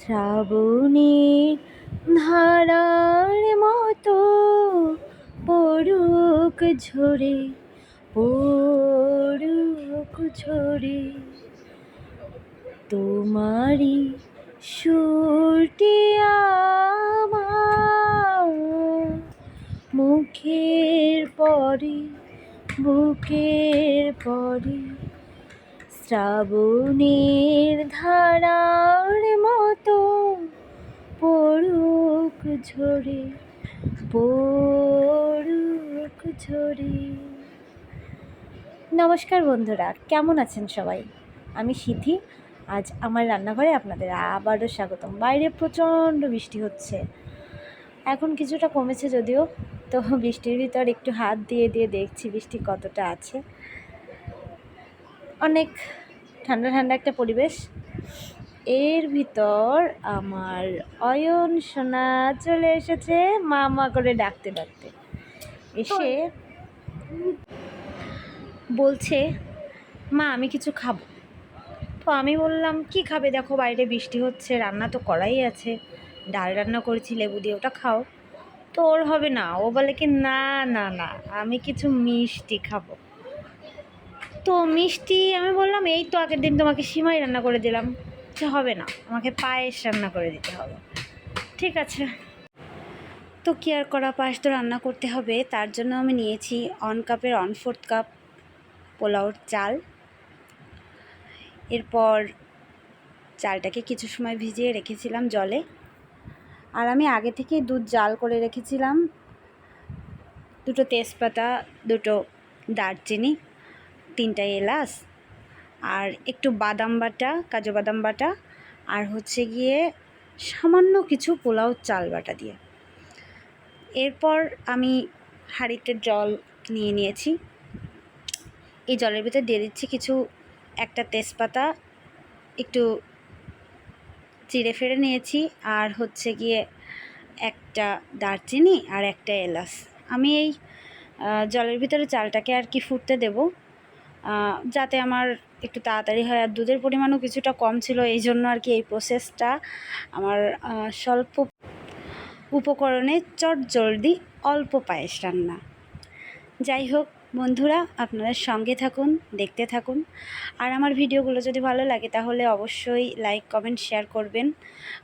শ্রাবণের ধারার মতো পড়ুক ঝরে, পড়ুক ঝরে তোমারি সুরটি আমার মুখের পরে, বুকের পরে শ্রাবণের ধারার মতো পড়ুক ঝরে, পড়ুক ঝরে। নমস্কার বন্ধুরা, কেমন আছেন সবাই? আমি সিথি। আজ আমার রান্নাঘরে আপনাদের আবারও স্বাগতম। বাইরে প্রচণ্ড বৃষ্টি হচ্ছে, এখন কিছুটা কমেছে যদিও, তো বৃষ্টির ভিতর একটু হাত দিয়ে দিয়ে দেখছি বৃষ্টি কতটা আছে। অনেক ঠান্ডা ঠান্ডা একটা পরিবেশ। এর ভিতর আমার অয়ন সোনা চলে এসেছে মা করে ডাকতে ডাকতে। এসে বলছে, মা আমি কিছু খাবো। তো আমি বললাম, কি খাবে? দেখো বাইরে বৃষ্টি হচ্ছে, রান্না তো করাই আছে, ডাল রান্না করেছি লেবু দিয়ে, ওটা খাও। তো ওর হবে না, ও বলে কি না না না আমি কিছু মিষ্টি খাবো। তো মিষ্টি আমি বললাম, এই তো আগের দিন তোমাকে সিমাই রান্না করে দিলাম, যে হবে না, আমাকে পায়েস রান্না করে দিতে হবে। ঠিক আছে, তো কি আর করা, পায়েস তো রান্না করতে হবে। তার জন্য আমি নিয়েছি 1 কাপের 1/4 কাপ পোলাওর চাল। এরপর চালটাকে কিছু সময় ভিজিয়ে রেখেছিলাম জলে। আর আমি আগে থেকেই দুধ জাল করে রেখেছিলাম, 2টো তেজপাতা, 2টো দারচিনি, 3টা এলাচ, আর একটু বাদাম বাটা, কাজু বাদাম বাটা, আর হচ্ছে গিয়ে সামান্য কিছু পোলাও চাল বাটা দিয়ে। এরপর আমি হাঁড়িতে জল নিয়ে নিয়েছি। এই জলের ভিতরে দিয়ে দিচ্ছি একটা তেজপাতা একটু চিড়ে ফেড়ে নিয়েছি, আর হচ্ছে গিয়ে একটা দারচিনি আর একটা এলাচ। আমি এই জলের ভিতরে চালটাকে আর কি ফুটতে দেব, যাতে আমার একটু তাড়াতাড়ি হয়। আর দুধের পরিমাণও কিছুটা কম ছিল, এই জন্য আর কি এই প্রসেসটা আমার স্বল্প উপকরণে চটজলদি অল্প পায়েস রান্না। যাই হোক বন্ধুরা, আপনারা সঙ্গে থাকুন, দেখতে থাকুন। আর আমার ভিডিওগুলো যদি ভালো লাগে তাহলে অবশ্যই লাইক, কমেন্ট, শেয়ার করবেন,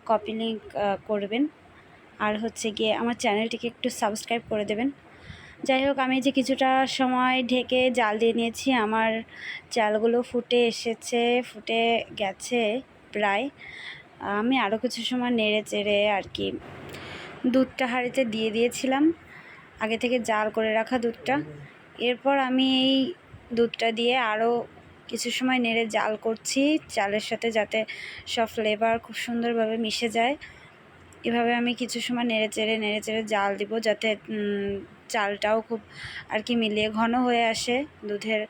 কপি লিঙ্ক করবেন, আর হচ্ছে গিয়ে আমার চ্যানেলটিকে একটু সাবস্ক্রাইব করে দেবেন। যাই হোক, আমি যে কিছুটা সময় ঢেকে জাল দিয়ে নিয়েছি, আমার চালগুলো ফুটে গেছে প্রায়। আমি আরও কিছু সময় নেড়ে চেড়ে আর কি দুধটা হাঁড়িতে দিয়ে দিয়েছিলাম, আগে থেকে জাল করে রাখা দুধটা। এরপর আমি এই দুধটা দিয়ে আরও কিছু সময় নেড়ে জাল করছি চালের সাথে, যাতে সব ফ্লেভার খুব সুন্দরভাবে মিশে যায়। এভাবে আমি কিছু সময় নেড়ে চেড়ে জাল দিব, যাতে চালটাও খুব আর কি মিলিয়ে ঘন হয়ে আসে, দুধের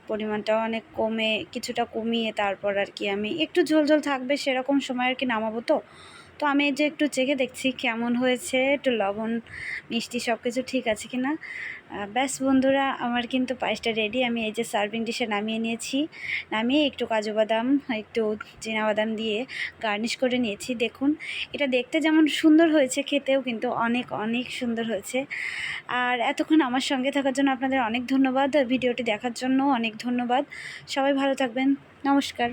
পরিমাণটাও অনেক কিছুটা কমিয়ে তারপর আর কি আমি একটু ঝোল ঝোল থাকবে সেরকম সময় আর কি নামাবো। তো আমি এই যে একটু চেখে দেখছি কেমন হয়েছে, একটু লবণ মিষ্টি সব কিছু ঠিক আছে কিনা। ব্যাস বন্ধুরা, আমার কিন্তু পায়েসটা রেডি। আমি এই যে সার্ভিং ডিশে নামিয়ে নিয়েছি, নামিয়ে একটু কাজু বাদাম, একটু চীনাবাদাম দিয়ে গার্নিশ করে নিয়েছি। দেখুন, এটা দেখতে যেমন সুন্দর হয়েছে, খেতেও কিন্তু অনেক অনেক সুন্দর হয়েছে। আর এতক্ষণ আমার সঙ্গে থাকার জন্য আপনাদের অনেক ধন্যবাদ, ভিডিওটি দেখার জন্য অনেক ধন্যবাদ। সবাই ভালো থাকবেন, নমস্কার।